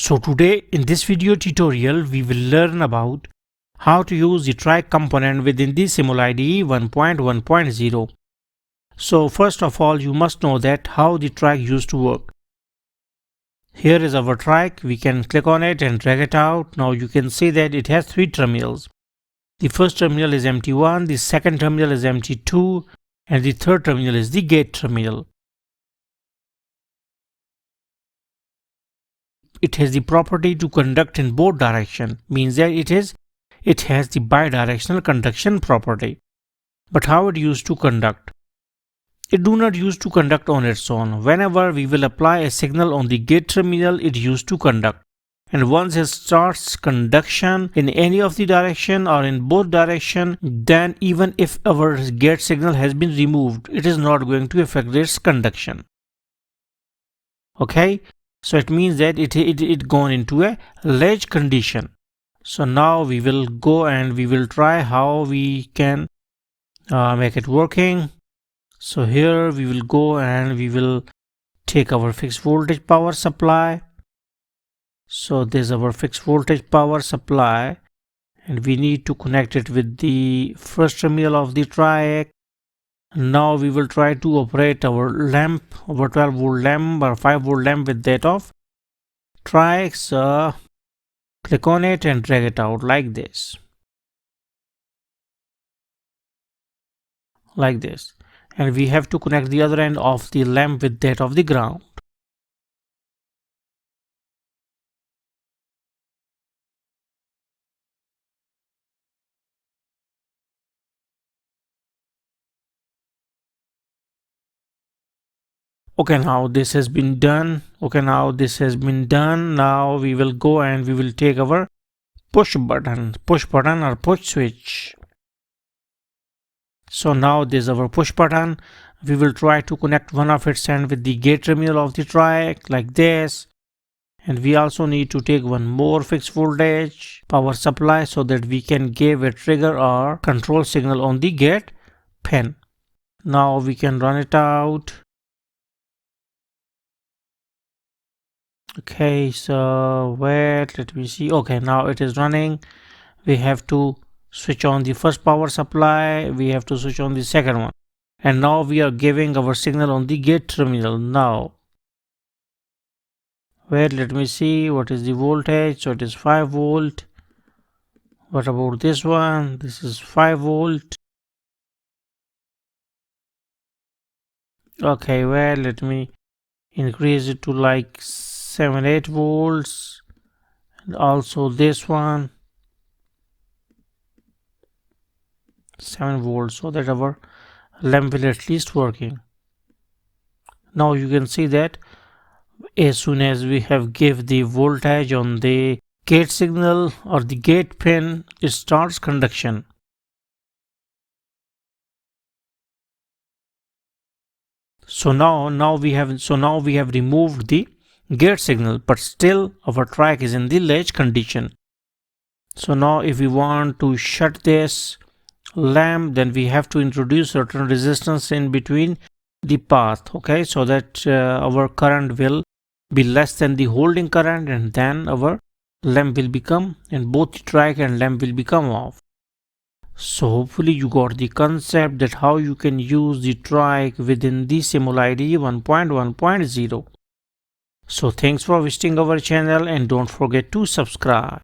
So today in this video tutorial we will learn about how to use the triac component within the simulide 1.1.0. So first of all you must know that how the triac used to work. Here is our triac. We can click on it and drag it out. Now you can see that it has three terminals. The first terminal is empty 1, the second terminal is empty 2, and the third terminal is the gate terminal. It has the property to conduct in both directions, means that it has the bidirectional conduction property. But how it used to conduct? It do not use to conduct on its own. Whenever we will apply a signal on the gate terminal, it used to conduct. And once it starts conduction in any of the direction or in both direction, then even if our gate signal has been removed, it is not going to affect its conduction. Okay, so it means that it gone into a latch condition. So now we will go and we will try how we can make it working. So here we will go and we will take our fixed voltage power supply. So this is our fixed voltage power supply, and we need to connect it with the first terminal of the triac. Now we will try to operate our lamp, our 12 volt lamp or 5 volt lamp with that of triac. So click on it and drag it out like this. Like this. And we have to connect the other end of the lamp with that of the ground. Okay, now this has been done. Now we will go and we will take our push button or push switch. So now this is our push button. We will try to connect one of its end with the gate terminal of the triac like this. And we also need to take one more fixed voltage power supply so that we can give a trigger or control signal on the gate pin. Now we can run it out. Okay, so wait, let me see. Okay, now it is running. We have to switch on the first power supply. We have to switch on the second one. And now we are giving our signal on the gate terminal. Now wait, let me see what is the voltage. So it is 5 volt. What about this one? This is 5 volt. Okay, well, let me increase it to like 7-8 volts. And also this one 7 volts, so that our lamp will at least working. Now you can see that as soon as we have give the voltage on the gate signal or the gate pin, it starts conduction. So now we have removed the gate signal, but still our triac is in the latch condition. So now if we want to shut this lamp, then we have to introduce certain resistance in between the path, okay, so that our current will be less than the holding current, and then our lamp will become, and both the triac and lamp will become off. So hopefully you got the concept that how you can use the triac within the simulide 1.1.0. So thanks for visiting our channel and don't forget to subscribe.